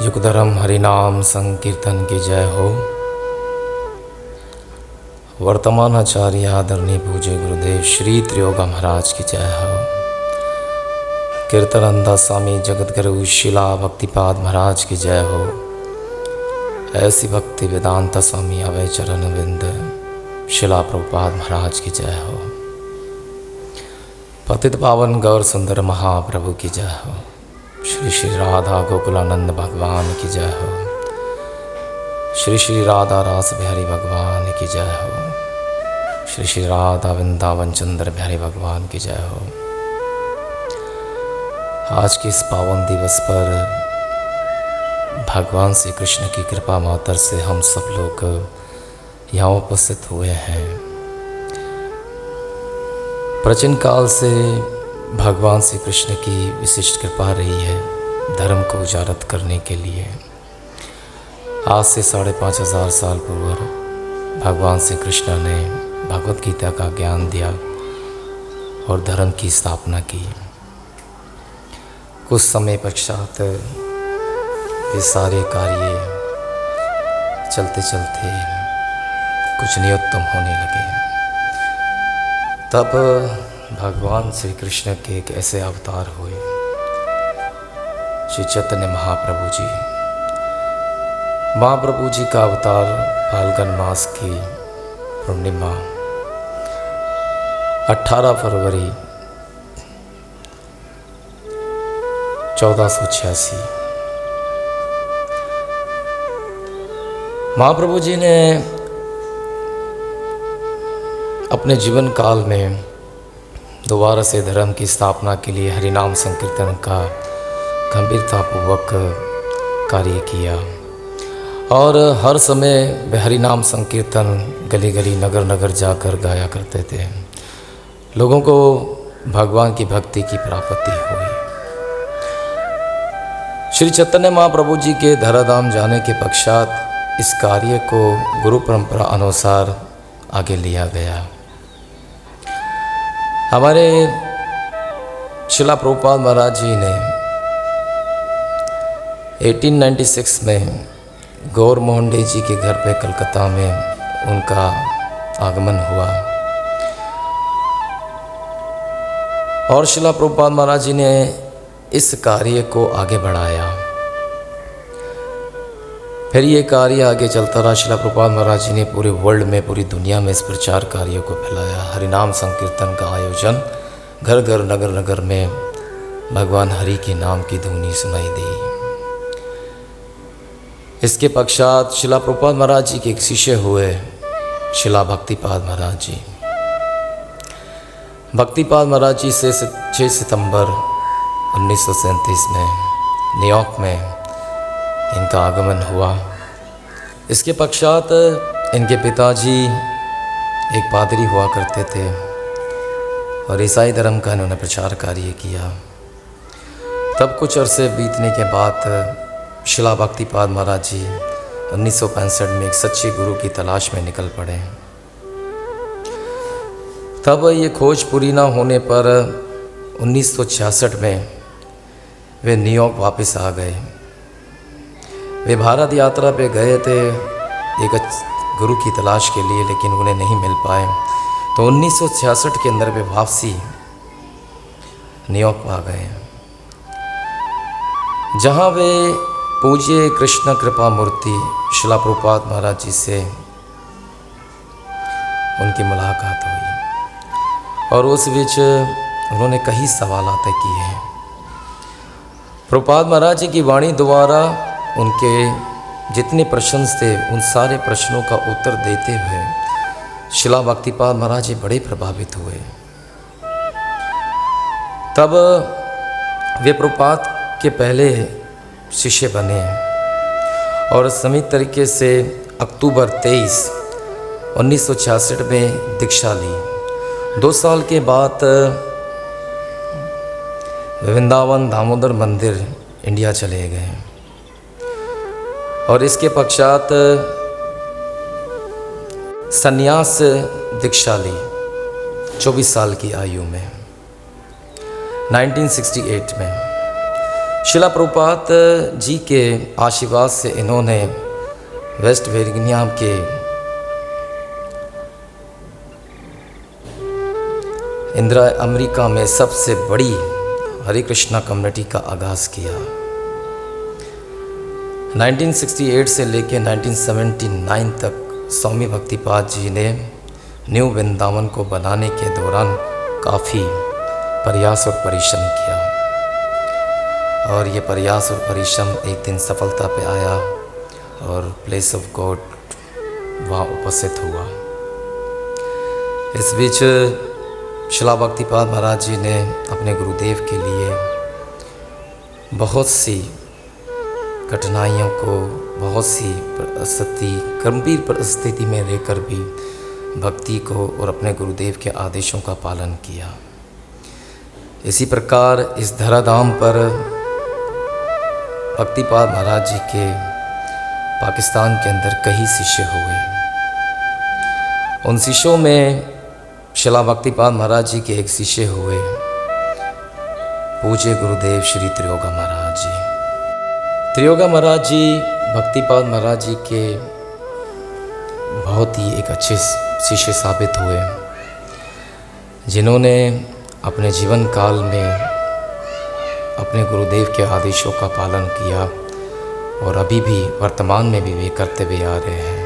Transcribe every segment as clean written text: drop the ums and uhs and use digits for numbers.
युगधर्म हरिनाम संकीर्तन की जय हो। वर्तमान आचार्य आदरणीय पूज्य गुरुदेव श्री त्रियोगा महाराज की जय हो। कीर्तनंदा स्वामी जगतगुरु शिला भक्तिपाद महाराज की जय हो। ऐसी भक्ति वेदांत स्वामी अभय चरण विंद शिला प्रभुपाद महाराज की जय हो। पतित पावन गौर सुंदर महाप्रभु की जय हो। श्री श्री राधा गोकुलानंद भगवान की जय हो। श्री श्री राधा रास बिहारी भगवान की जय हो। श्री श्री राधा वृंदावन चंद्र बिहारी भगवान की जय हो। आज के इस पावन दिवस पर भगवान श्री कृष्ण की कृपा मात्र से हम सब लोग यहाँ उपस्थित हुए हैं। प्राचीन काल से भगवान श्री कृष्ण की विशिष्ट कृपा रही है धर्म को उजागर करने के लिए। आज से 5,500 साल पूर्व भगवान श्री कृष्ण ने भगवत गीता का ज्ञान दिया और धर्म की स्थापना की। कुछ समय पश्चात ये सारे कार्य चलते चलते कुछ नियोत्तम होने लगे। तब भगवान श्री कृष्ण के एक ऐसे अवतार हुए श्री चैतन्य महाप्रभु जी का अवतार फाल्गुन मास की पूर्णिमा 18 फरवरी 1486 महाप्रभु जी ने अपने जीवन काल में दोबारा से धर्म की स्थापना के लिए हरिनाम संकीर्तन का गंभीरतापूर्वक कार्य किया और हर समय वे हरिनाम संकीर्तन गली गली नगर नगर जाकर गाया करते थे। लोगों को भगवान की भक्ति की प्राप्ति हुई। श्री चैतन्य महाप्रभु जी के धराधाम जाने के पश्चात इस कार्य को गुरु परंपरा अनुसार आगे लिया गया। हमारे शिला प्रभुपाद महाराज जी ने 1896 में गौर मोहन डे जी के घर पे कलकत्ता में उनका आगमन हुआ और शिला प्रभुपाद महाराज जी ने इस कार्य को आगे बढ़ाया। फिर ये कार्य आगे चलता रहा। शिला प्रभुपाद महाराज जी ने पूरे वर्ल्ड में, पूरी दुनिया में इस प्रचार कार्य को फैलाया। हरिनाम संकीर्तन का आयोजन घर घर नगर नगर में भगवान हरि के नाम की धुनी सुनाई दी। इसके पश्चात शिला प्रभुपाद महाराज जी के एक शिष्य हुए शिला भक्तिपाद महाराज जी। भक्तिपाद महाराज जी से 6 सितंबर 1937 में न्यूयॉर्क में इनका आगमन हुआ। इसके पश्चात इनके पिताजी एक पादरी हुआ करते थे और ईसाई धर्म का इन्होंने प्रचार कार्य किया। तब कुछ अरसे बीतने के बाद शिला भक्तिपाद महाराज जी 1965 में एक सच्चे गुरु की तलाश में निकल पड़े। तब ये खोज पूरी ना होने पर 1966 में वे न्यूयॉर्क वापस आ गए। वे भारत यात्रा पे गए थे एक गुरु की तलाश के लिए, लेकिन उन्हें नहीं मिल पाए। तो 1966 के अंदर वे वापसी न्यूयॉर्क आ गए, जहाँ वे पूज्य कृष्ण कृपा मूर्ति शिला प्रभुपाद महाराज जी से उनकी मुलाकात हुई और उस बीच उन्होंने कई सवाल किए। प्रभुपाद महाराज जी की वाणी द्वारा उनके जितने प्रश्न थे उन सारे प्रश्नों का उत्तर देते हुए शिला भक्तिपाद महाराज जी बड़े प्रभावित हुए। तब वे प्रभुपाद के पहले शिष्य बने और समित तरीके से अक्टूबर 23, 1966 में दीक्षा ली। 2 साल के बाद वृंदावन दामोदर मंदिर इंडिया चले गए और इसके पश्चात संन्यास दीक्षा ली 24 साल की आयु में 1968 में। शिला प्रभुपाद जी के आशीर्वाद से इन्होंने वेस्ट वर्जीनिया के इंदिरा अमेरिका में सबसे बड़ी हरे कृष्णा कम्युनिटी का आगाज़ किया। 1968 से लेकर 1979 तक स्वामी भक्तिपाद जी ने न्यू वृंदावन को बनाने के दौरान काफ़ी प्रयास और परिश्रम किया, और ये प्रयास और परिश्रम एक दिन सफलता पे आया और प्लेस ऑफ गॉड वहाँ उपस्थित हुआ। इस बीच शिला भक्तिपाद महाराज जी ने अपने गुरुदेव के लिए बहुत सी कठिनाइयों को, बहुत सी गंभीर परिस्थिति में रहकर भी भक्ति को और अपने गुरुदेव के आदेशों का पालन किया। इसी प्रकार इस धराधाम पर भक्तिपाद महाराज जी के पाकिस्तान के अंदर कई शिष्य हुए। उन शिष्यों में शिला भक्तिपाद महाराज जी के एक शिष्य हुए पूज्य गुरुदेव श्री त्रियोगा महाराज जी। त्रियोगा महाराज जी भक्तिपाद महाराज जी के बहुत ही एक अच्छे शिष्य साबित हुए, जिन्होंने अपने जीवन काल में अपने गुरुदेव के आदेशों का पालन किया और अभी भी वर्तमान में भी वे करते हुए आ रहे हैं।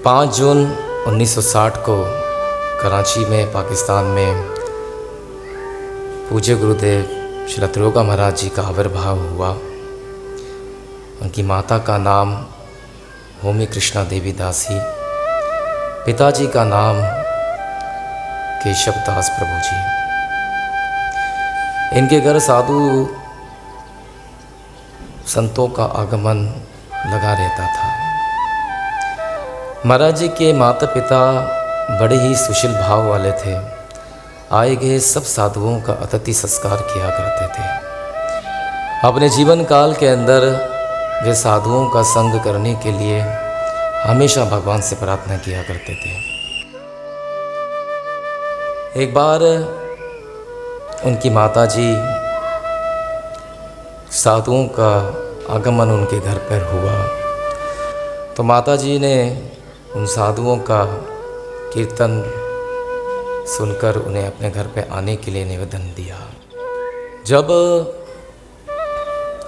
5 जून 1960 को कराची में पाकिस्तान में पूज्य गुरुदेव श्री त्रियोगा महाराज जी का आविर्भाव हुआ। उनकी माता का नाम होमी कृष्णा देवी दासी, पिताजी का नाम केशव दास प्रभु जी। इनके घर साधु संतों का आगमन लगा रहता था। महाराज जी के माता पिता बड़े ही सुशील भाव वाले थे। आए गए सब साधुओं का अतिथि संस्कार किया करते थे। अपने जीवन काल के अंदर वे साधुओं का संग करने के लिए हमेशा भगवान से प्रार्थना किया करते थे। एक बार उनकी माताजी साधुओं का आगमन उनके घर पर हुआ, तो माताजी ने उन साधुओं का कीर्तन सुनकर उन्हें अपने घर पे आने के लिए निवेदन दिया। जब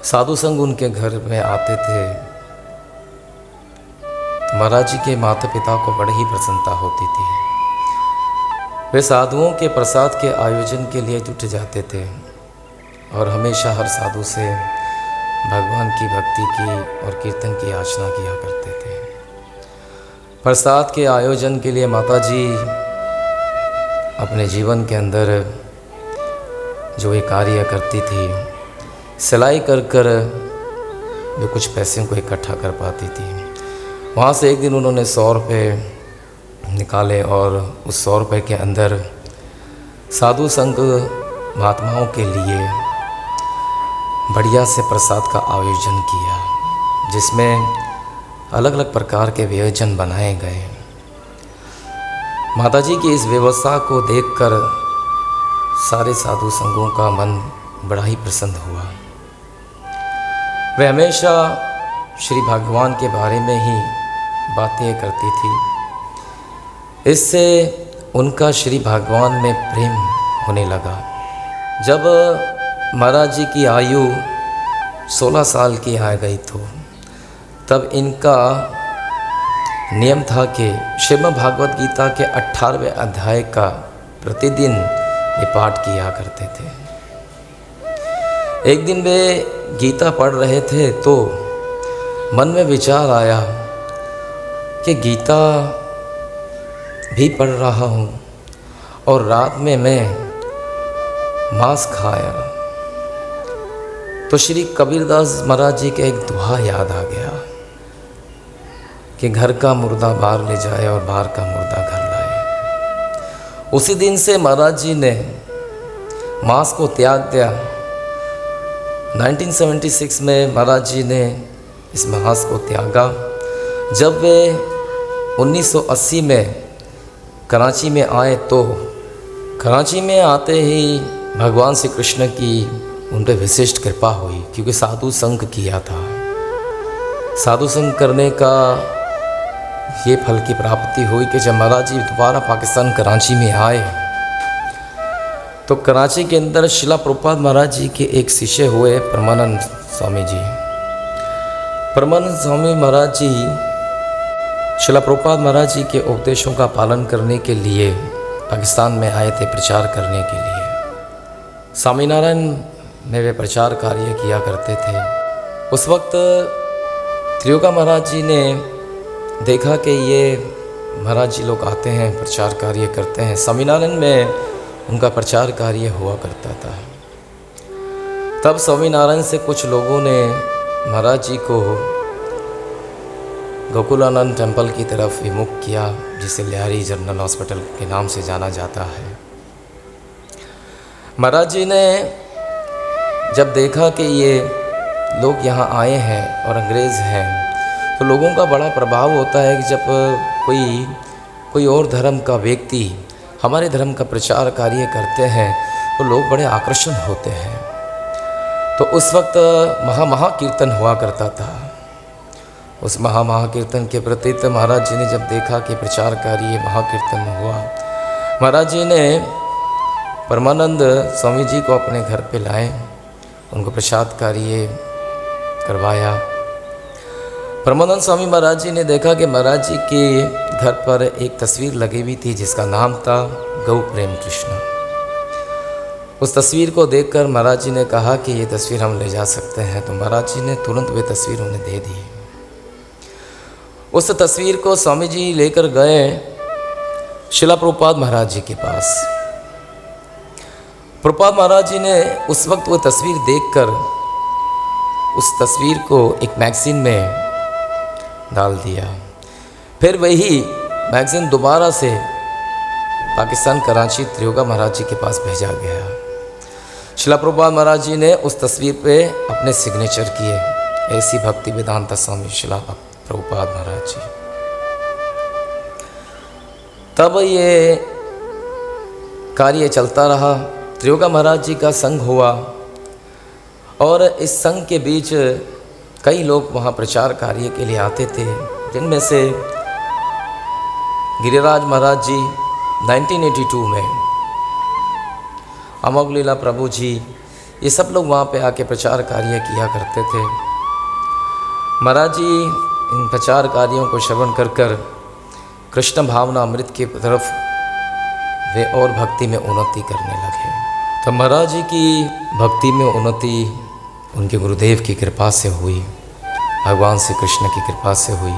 साधु संग उनके घर में आते थे तो महाराज जी के माता पिता को बड़ी ही प्रसन्नता होती थी। वे साधुओं के प्रसाद के आयोजन के लिए जुट जाते थे और हमेशा हर साधु से भगवान की भक्ति की और कीर्तन की याचना किया करते थे। प्रसाद के आयोजन के लिए माताजी अपने जीवन के अंदर जो ये कार्य करती थी, सिलाई कर कर जो कुछ पैसे को इकट्ठा कर पाती थी, वहाँ से एक दिन उन्होंने 100 रुपये निकाले और उस 100 रुपये के अंदर साधु संघ महात्माओं के लिए बढ़िया से प्रसाद का आयोजन किया, जिसमें अलग अलग प्रकार के व्यंजन बनाए गए। माताजी की इस व्यवस्था को देखकर सारे साधु संघों का मन बड़ा ही प्रसन्न हुआ। वे हमेशा श्री भगवान के बारे में ही बातें करती थी। इससे उनका श्री भगवान में प्रेम होने लगा। जब महाराज जी की आयु 16 साल की आ गई तो तब इनका नियम था कि श्रीमद् भागवत गीता के 18वें अध्याय का प्रतिदिन ये पाठ किया करते थे। एक दिन वे गीता पढ़ रहे थे तो मन में विचार आया कि गीता भी पढ़ रहा हूँ और रात में मैं मांस खाया, तो श्री कबीरदास महाराज जी का एक दोहा याद आ गया कि घर का मुर्दा बाहर ले जाए और बाहर का मुर्दा घर लाए। उसी दिन से महाराज जी ने मांस को त्याग दिया। 1976 में महाराज जी ने इस मांस को त्यागा। जब वे 1980 में कराची में आए तो कराची में आते ही भगवान श्री कृष्ण की उन पर विशिष्ट कृपा हुई, क्योंकि साधु संग किया था। साधु संग करने का ये फल की प्राप्ति हुई कि जब महाराज जी दोबारा पाकिस्तान कराची में आए तो कराची के अंदर शिला प्रभुपाद महाराज जी के एक शिष्य हुए परमानंद स्वामी जी। परमानंद स्वामी महाराज जी शिला प्रभुपाद महाराज जी के उपदेशों का पालन करने के लिए पाकिस्तान में आए थे, प्रचार करने के लिए। स्वामीनारायण में वे प्रचार कार्य किया करते थे। उस वक्त त्रियोगा महाराज जी ने देखा कि ये महाराज जी लोग आते हैं, प्रचार कार्य करते हैं। स्वामीनारायण में उनका प्रचार कार्य हुआ करता था। तब स्वामीनारायण से कुछ लोगों ने महाराज जी को गोकुलानंद टेम्पल की तरफ विमुख किया, जिसे लिहारी जनरल हॉस्पिटल के नाम से जाना जाता है। महाराज जी ने जब देखा कि ये लोग यहाँ आए हैं और अंग्रेज़ हैं, तो लोगों का बड़ा प्रभाव होता है कि जब कोई और धर्म का व्यक्ति हमारे धर्म का प्रचार कार्य करते हैं तो लोग बड़े आकर्षण होते हैं। तो उस वक्त महाकीर्तन हुआ करता था। उस महाकीर्तन के प्रति तो महाराज जी ने जब देखा कि प्रचार कार्य महाकीर्तन हुआ, महाराज जी ने परमानंद स्वामी जी को अपने घर पे लाए, उनको प्रसाद कार्य करवाया। परमानंद स्वामी महाराज जी ने देखा कि महाराज जी के घर पर एक तस्वीर लगी हुई थी जिसका नाम था गौ प्रेम कृष्ण। उस तस्वीर को देखकर महाराज जी ने कहा कि ये तस्वीर हम ले जा सकते हैं। तो महाराज जी ने तुरंत वे तस्वीर उन्हें दे दी। उस तस्वीर को स्वामी जी लेकर गए शिला प्रभुपाद महाराज जी के पास। प्रभुपाद महाराज जी ने उस वक्त वो तस्वीर देखकर उस तस्वीर को एक मैगज़ीन में डाल दिया। फिर वही मैगज़ीन दोबारा से पाकिस्तान कराची त्रियोगा महाराज जी के पास भेजा गया। शिला प्रभुपाद महाराज जी ने उस तस्वीर पे अपने सिग्नेचर किए, ऐसी भक्ति वेदांता स्वामी शिला प्रभुपाद महाराज जी। तब ये कार्य चलता रहा। त्रियोगा महाराज जी का संघ हुआ और इस संघ के बीच कई लोग वहाँ प्रचार कार्य के लिए आते थे, जिनमें से गिरिराज महाराज जी 1982 में, अमोघ लीला प्रभु जी, ये सब लोग वहाँ पे आके प्रचार कार्य किया करते थे। महाराज जी इन प्रचार कार्यों को श्रवण कर कर कृष्ण भावना अमृत की तरफ वे और भक्ति में उन्नति करने लगे। तो महाराज जी की भक्ति में उन्नति उनके गुरुदेव की कृपा से हुई, भगवान श्री कृष्ण की कृपा से हुई।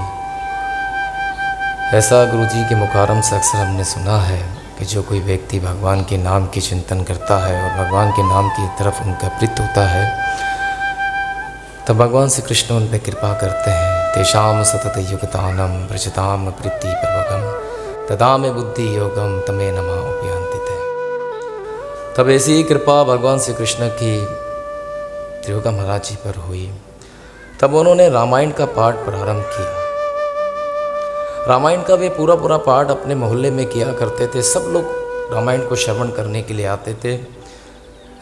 ऐसा गुरु जी के मुकारम से अक्सर हमने सुना है कि जो कोई व्यक्ति भगवान के नाम की चिंतन करता है और भगवान के नाम की तरफ उनका प्रीत होता है, तो भगवान श्री कृष्ण उन पर कृपा करते हैं। तेषाम सतत युगतानम ब्रजताम प्रीति प्रभगम तदा में बुद्धि योगम तमे नमा उपयांति। तब ऐसी ही कृपा भगवान श्री कृष्ण की त्रियोगा महाराज जी पर हुई। तब उन्होंने रामायण का पाठ प्रारंभ किया। रामायण का वे पूरा पाठ अपने मोहल्ले में किया करते थे। सब लोग रामायण को श्रवण करने के लिए आते थे।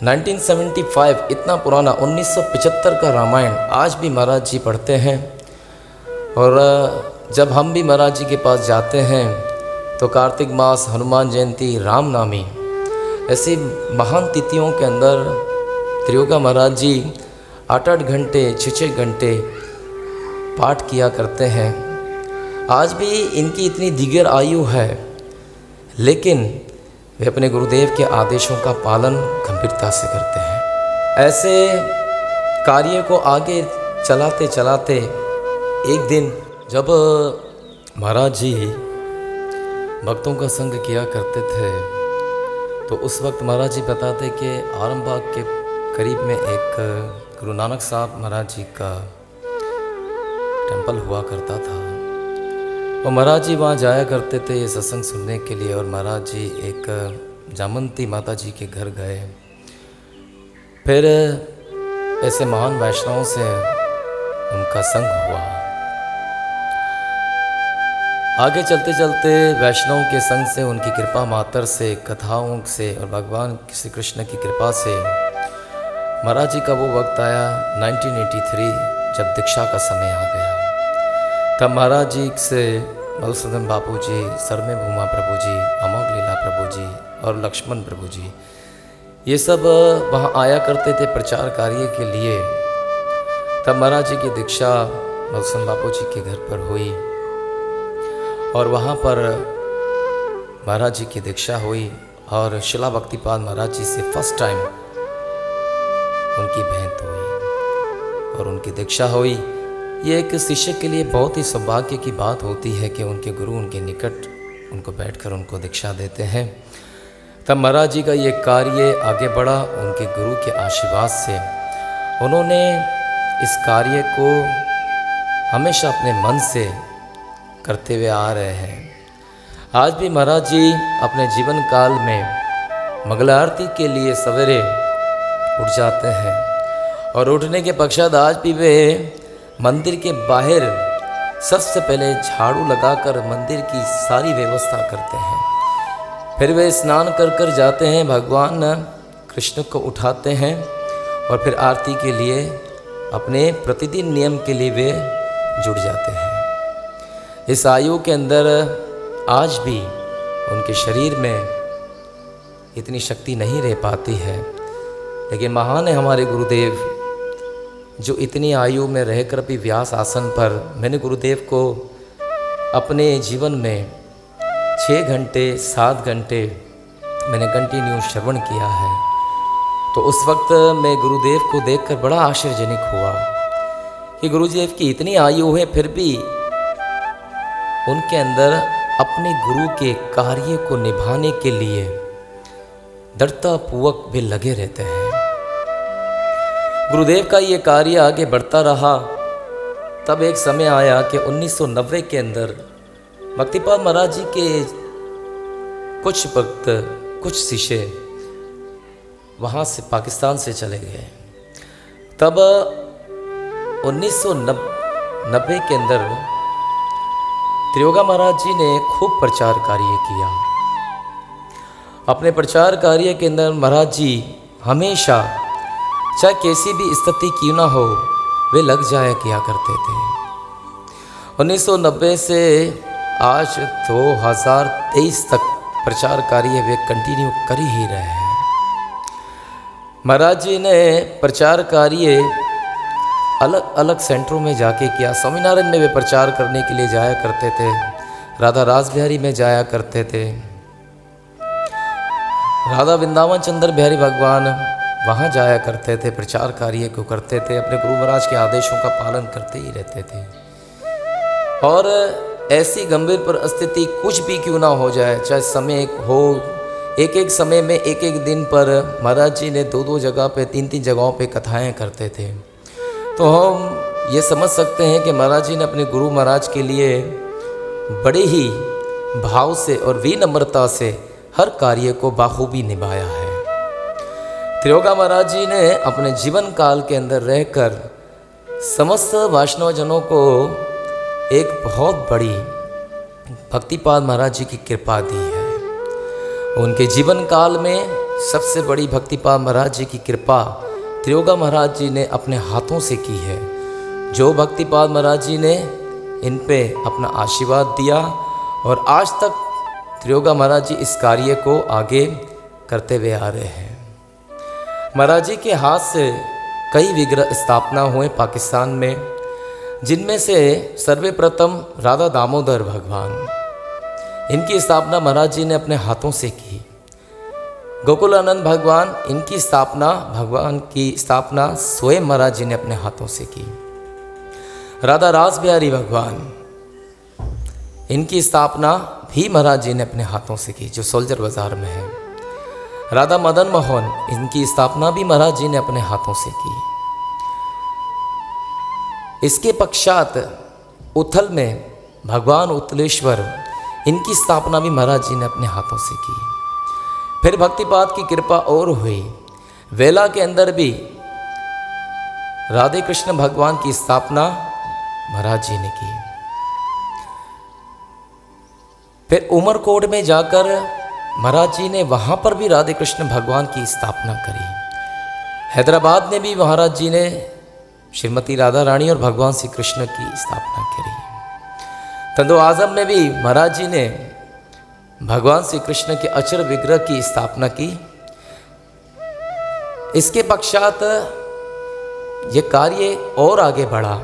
1975 इतना पुराना 1975 का रामायण आज भी महाराज जी पढ़ते हैं। और जब हम भी महाराज जी के पास जाते हैं तो कार्तिक मास, हनुमान जयंती, रामनामी, ऐसी महान तिथियों के अंदर त्रियोगा महाराज जी 8-8 घंटे 6-6 घंटे पाठ किया करते हैं। आज भी इनकी इतनी दिगर आयु है, लेकिन वे अपने गुरुदेव के आदेशों का पालन गंभीरता से करते हैं। ऐसे कार्य को आगे चलाते चलाते एक दिन जब महाराज जी भक्तों का संग किया करते थे, तो उस वक्त महाराज जी बताते कि आरामबाग के करीब में एक गुरु नानक साहब महाराज जी का टेंपल हुआ करता था। और महाराज जी वहाँ जाया करते थे ये सत्संग सुनने के लिए। और महाराज जी एक जामंती माता जी के घर गए। फिर ऐसे महान वैष्णवों से उनका संग हुआ। आगे चलते चलते वैष्णव के संग से, उनकी कृपा मात्र से, कथाओं से और भगवान श्री कृष्ण की कृपा से महाराज जी का वो वक्त आया 1983 जब दीक्षा का समय आ गया। तब महाराज जी से मधुसूदन बापू जी, सरमे भूमा प्रभु जी, अमोघ लीला प्रभु जी और लक्ष्मण प्रभु जी, ये सब वहाँ आया करते थे प्रचार कार्य के लिए। तब महाराज जी की दीक्षा मधुसूदन बापू जी के घर पर हुई और वहाँ पर महाराज जी की दीक्षा हुई और शिला भक्तिपाद महाराज जी से फर्स्ट टाइम उनकी भेंट हुई और उनकी दीक्षा हुई। ये एक शिष्य के लिए बहुत ही सौभाग्य की बात होती है कि उनके गुरु उनके निकट उनको बैठकर उनको दीक्षा देते हैं। तब महाराज जी का ये कार्य आगे बढ़ा उनके गुरु के आशीर्वाद से। उन्होंने इस कार्य को हमेशा अपने मन से करते हुए आ रहे हैं। आज भी महाराज जी अपने जीवन काल में मंगला आरती के लिए सवेरे उठ जाते हैं और उठने के पश्चात आज भी वे मंदिर के बाहर सबसे पहले झाड़ू लगाकर मंदिर की सारी व्यवस्था करते हैं। फिर वे स्नान कर जाते हैं, भगवान कृष्ण को उठाते हैं और फिर आरती के लिए अपने प्रतिदिन नियम के लिए वे जुड़ जाते हैं। इस आयु के अंदर आज भी उनके शरीर में इतनी शक्ति नहीं रह पाती है, लेकिन महान है हमारे गुरुदेव जो इतनी आयु में रहकर भी व्यास आसन पर, मैंने गुरुदेव को अपने जीवन में 6 घंटे 7 घंटे मैंने कंटिन्यू श्रवण किया है। तो उस वक्त मैं गुरुदेव को देखकर बड़ा आश्चर्यजनक हुआ कि गुरुदेव की इतनी आयु है फिर भी उनके अंदर अपने गुरु के कार्य को निभाने के लिए दृढ़तापूर्वक भी लगे रहते हैं। गुरुदेव का ये कार्य आगे बढ़ता रहा। तब एक समय आया कि 1990 के अंदर भक्तिपाद महाराज जी के कुछ भक्त, कुछ शिष्य वहाँ से पाकिस्तान से चले गए। तब 1990 के अंदर त्रियोगा महाराज जी ने खूब प्रचार कार्य किया। अपने प्रचार कार्य के अंदर महाराज जी हमेशा चाहे कैसी भी स्थिति क्यों ना हो वे लग जाया किया करते थे। 1990 से आज 2023 तक प्रचार कार्य वे कंटिन्यू कर ही रहे हैं। महाराज जी ने प्रचार कार्य अलग अलग सेंटरों में जाके किया। स्वामीनारायण में वे प्रचार करने के लिए जाया करते थे, राधा रास बिहारी में जाया करते थे, राधा वृंदावन चंद्र बिहारी भगवान वहाँ जाया करते थे, प्रचार कार्य को करते थे, अपने गुरु महाराज के आदेशों का पालन करते ही रहते थे। और ऐसी गंभीर परिस्थिति कुछ भी क्यों ना हो जाए, चाहे समय हो, एक एक समय में एक एक दिन पर महाराज जी ने 2-2 जगह पे 3-3 जगहों पे कथाएं करते थे। तो हम ये समझ सकते हैं कि महाराज जी ने अपने गुरु महाराज के लिए बड़े ही भाव से और विनम्रता से हर कार्य को बाखूबी निभाया है। त्रियोगा महाराज जी ने अपने जीवन काल के अंदर रहकर समस्त वैष्णवजनों को एक बहुत बड़ी भक्तिपाद महाराज जी की कृपा दी है। उनके जीवन काल में सबसे बड़ी भक्तिपाद महाराज जी की कृपा त्रियोगा महाराज जी ने अपने हाथों से की है। जो भक्तिपाद महाराज जी ने इन पे अपना आशीर्वाद दिया और आज तक त्रियोगा महाराज जी इस कार्य को आगे करते हुए आ रहे हैं। महाराज जी के हाथ से कई विग्रह स्थापना हुए पाकिस्तान में, जिनमें से सर्वप्रथम राधा दामोदर भगवान, इनकी स्थापना महाराज जी ने अपने हाथों से की। गोकुलानंद भगवान, इनकी स्थापना, भगवान की स्थापना स्वयं महाराज जी ने अपने हाथों से की। राधा रास बिहारी भगवान, इनकी स्थापना भी महाराज जी ने अपने हाथों से की, जो सोल्जर बाजार में है। राधा मदन मोहन, इनकी स्थापना भी महाराज जी ने अपने हाथों से की। इसके पश्चात उथल में भगवान उत्तलेश्वर, इनकी स्थापना भी महाराज जी ने अपने हाथों से की। फिर भक्तिपाद की कृपा और हुई। वेला के अंदर भी राधे कृष्ण भगवान की स्थापना महाराज जी ने की। फिर उमरकोट में जाकर महाराज जी ने वहाँ पर भी राधे कृष्ण भगवान की स्थापना करी। हैदराबाद में भी महाराज जी ने श्रीमती राधा रानी और भगवान श्री कृष्ण की स्थापना करी। तंदो आजम में भी महाराज जी ने भगवान श्री कृष्ण के अचर विग्रह की स्थापना की। इसके पश्चात ये कार्य और आगे बढ़ा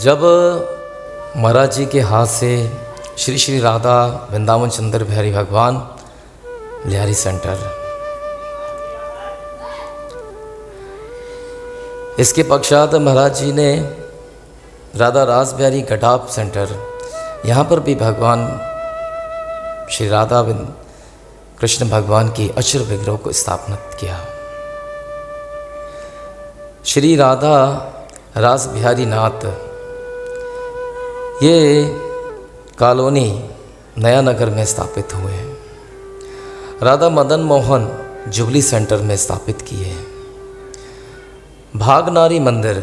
जब महाराज जी के हाथ से श्री श्री राधा वृंदावन चंद्र बिहारी भगवान लिहारी सेंटर, इसके पश्चात महाराज जी ने राधा रास बिहारी घटाप सेंटर, यहाँ पर भी भगवान श्री राधा कृष्ण भगवान की अचर विग्रह को स्थापना किया। श्री राधा रास बिहारी नाथ ये कॉलोनी नया नगर में स्थापित हुए। राधा मदन मोहन जुबली सेंटर में स्थापित किए। भागनारी मंदिर,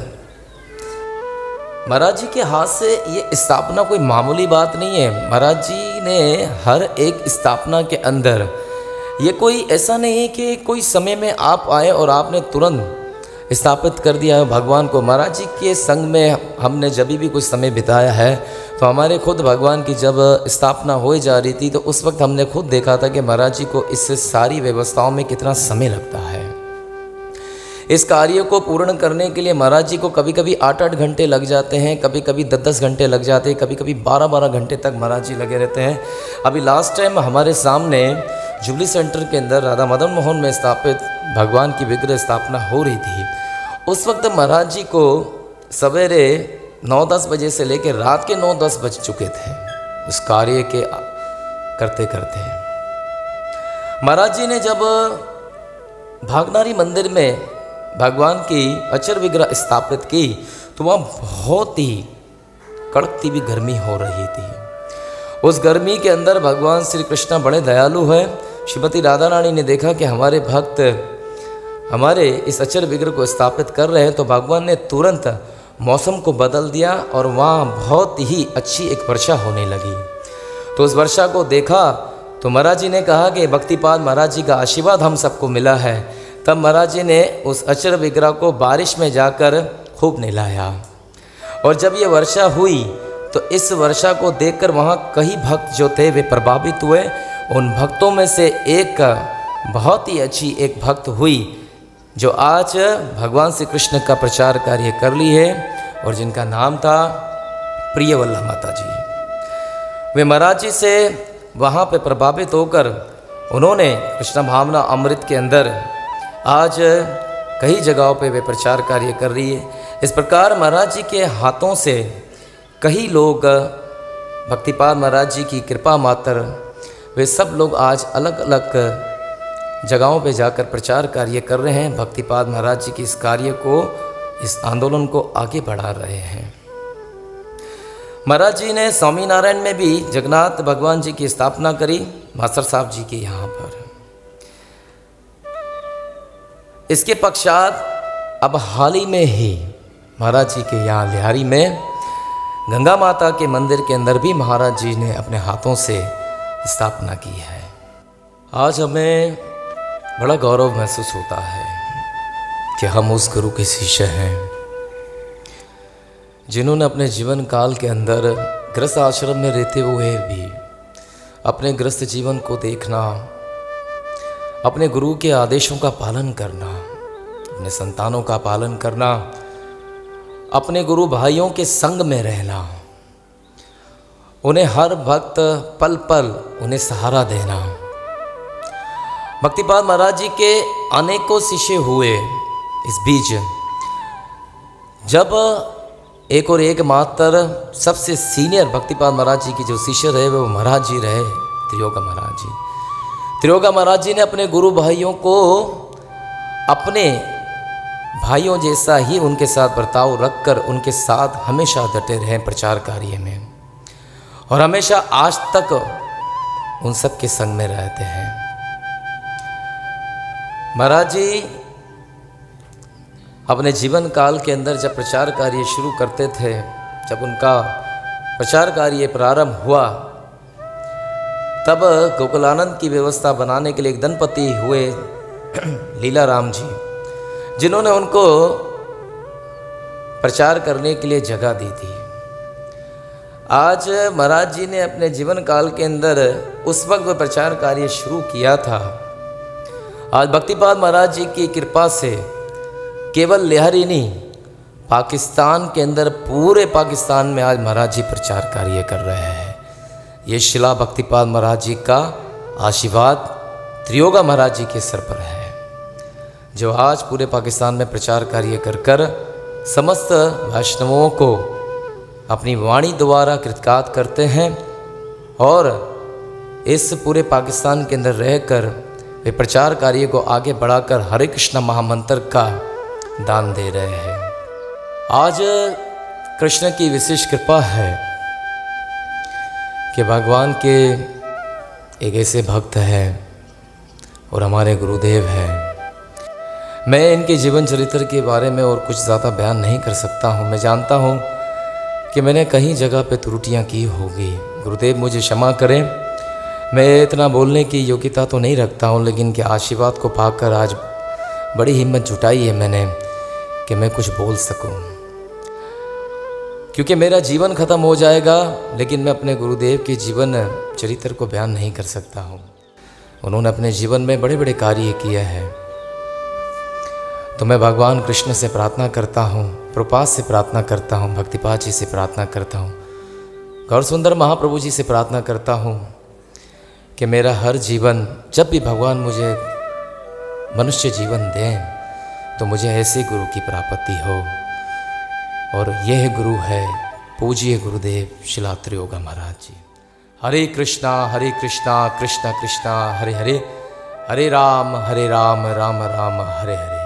महाराज जी के हाथ से ये स्थापना कोई मामूली बात नहीं है। महाराज जी ने हर एक स्थापना के अंदर ये कोई ऐसा नहीं है कि कोई समय में आप आए और आपने तुरंत स्थापित कर दिया है भगवान को। महाराज जी के संग में हमने जब भी कुछ समय बिताया है तो हमारे खुद भगवान की जब स्थापना हो जा रही थी तो उस वक्त हमने खुद देखा था कि महाराज जी को इससे सारी व्यवस्थाओं में कितना समय लगता है। इस कार्य को पूर्ण करने के लिए महाराज जी को कभी कभी 8-8 घंटे लग जाते हैं, कभी कभी 10-10 घंटे लग जाते हैं, कभी कभी 12-12 घंटे तक महाराज जी लगे रहते हैं। अभी लास्ट टाइम हमारे सामने जुबली सेंटर के अंदर राधा मदन मोहन में स्थापित भगवान की विग्रह स्थापना हो रही थी। उस वक्त महाराज जी को सवेरे 9-10 बजे से लेकर रात के 9-10 बज चुके थे उस कार्य के करते करते। महाराज जी ने जब भागनारी मंदिर में भगवान की अचर विग्रह स्थापित की तो वहाँ बहुत ही कड़कती भी गर्मी हो रही थी। उस गर्मी के अंदर भगवान श्री कृष्ण बड़े दयालु है। श्रीमती राधा रानी ने देखा कि हमारे भक्त हमारे इस अचर विग्रह को स्थापित कर रहे हैं तो भगवान ने तुरंत मौसम को बदल दिया और वहाँ बहुत ही अच्छी एक वर्षा होने लगी। तो उस वर्षा को देखा तो महाराज जी ने कहा कि भक्तिपाद महाराज जी का आशीर्वाद हम सबको मिला है। तब महाराज जी ने उस अचर विग्रह को बारिश में जाकर खूब नहलाया और जब ये वर्षा हुई तो इस वर्षा को देखकर वहाँ कई भक्त जो थे वे प्रभावित हुए। उन भक्तों में से एक बहुत ही अच्छी एक भक्त हुई जो आज भगवान श्री कृष्ण का प्रचार कार्य कर ली है और जिनका नाम था प्रियवल्लभा माता जी। वे महाराज जी से वहाँ पे प्रभावित होकर उन्होंने कृष्ण भावना अमृत के अंदर आज कई जगहों पे वे प्रचार कार्य कर रही है। इस प्रकार महाराज जी के हाथों से कई लोग भक्तिपाद महाराज जी की कृपा मात्र वे सब लोग आज अलग अलग जगहों पे जाकर प्रचार कार्य कर रहे हैं। भक्तिपाद महाराज जी के इस कार्य को, इस आंदोलन को आगे बढ़ा रहे हैं। महाराज जी ने स्वामीनारायण में भी जगन्नाथ भगवान जी की स्थापना करी मास्टर साहब जी के यहाँ पर। इसके पश्चात अब हाल ही में ही महाराज जी के यहाँ लिहारी में गंगा माता के मंदिर के अंदर भी महाराज जी ने अपने हाथों से स्थापना की है। आज हमें बड़ा गौरव महसूस होता है कि हम उस गुरु के शिष्य हैं जिन्होंने अपने जीवन काल के अंदर गृहस्थ आश्रम में रहते हुए भी अपने गृहस्थ जीवन को देखना, अपने गुरु के आदेशों का पालन करना, अपने संतानों का पालन करना, अपने गुरु भाइयों के संग में रहना, उन्हें हर वक्त पल पल उन्हें सहारा देना। भक्तिपाद महाराज जी के अनेकों शिष्य हुए। इस बीच जब एक और एक मात्र सबसे सीनियर भक्तिपाद महाराज जी की जो शिष्य रहे वो महाराज जी रहे त्रियोगा महाराज जी। त्रियोगा महाराज जी ने अपने गुरु भाइयों को अपने भाइयों जैसा ही उनके साथ बर्ताव रखकर उनके साथ हमेशा डटे रहे प्रचार कार्य में और हमेशा आज तक उन सब के संग में रहते हैं। महाराज जी अपने जीवन काल के अंदर जब प्रचार कार्य शुरू करते थे, जब उनका प्रचार कार्य प्रारंभ हुआ तब गोकुलानंद की व्यवस्था बनाने के लिए एक दंपति हुए लीला राम जी, जिन्होंने उनको प्रचार करने के लिए जगह दी थी। आज महाराज जी ने अपने जीवन काल के अंदर उस वक्त वह प्रचार कार्य शुरू किया था। आज भक्तिपाद महाराज जी की कृपा से केवल लेहर ही नहीं, पाकिस्तान के अंदर पूरे पाकिस्तान में आज महाराज जी प्रचार कार्य कर रहे हैं। ये शिला भक्तिपाद महाराज जी का आशीर्वाद त्रियोगा महाराज जी के सर पर है, जो आज पूरे पाकिस्तान में प्रचार कार्य कर कर समस्त वैष्णवों को अपनी वाणी द्वारा कृतकार्य करते हैं और इस पूरे पाकिस्तान के अंदर रहकर वे प्रचार कार्य को आगे बढ़ाकर हरे कृष्ण महामंत्र का दान दे रहे हैं। आज कृष्ण की विशेष कृपा है कि भगवान के एक ऐसे भक्त हैं और हमारे गुरुदेव हैं। मैं इनके जीवन चरित्र के बारे में और कुछ ज़्यादा बयान नहीं कर सकता हूँ। मैं जानता हूँ कि मैंने कहीं जगह पे त्रुटियाँ की होगी, गुरुदेव मुझे क्षमा करें। मैं इतना बोलने की योग्यता तो नहीं रखता हूँ, लेकिन के आशीर्वाद को पाकर आज बड़ी हिम्मत जुटाई है मैंने कि मैं कुछ बोल सकूँ, क्योंकि मेरा जीवन खत्म हो जाएगा लेकिन मैं अपने गुरुदेव के जीवन चरित्र को बयान नहीं कर सकता हूँ। उन्होंने अपने जीवन में बड़े बड़े कार्य किए हैं। तो मैं भगवान कृष्ण से प्रार्थना करता हूँ, प्रभुपाद से प्रार्थना करता हूँ, भक्तिपाद जी से प्रार्थना करता हूँ, गौर सुंदर महाप्रभु जी से प्रार्थना करता हूँ कि मेरा हर जीवन, जब भी भगवान मुझे मनुष्य जीवन दें तो मुझे ऐसे गुरु की प्राप्ति हो। और यह गुरु है पूज्य गुरुदेव शिला त्रियोगा महाराज जी। हरे कृष्णा कृष्णा कृष्णा हरे हरे, हरे राम राम राम हरे हरे।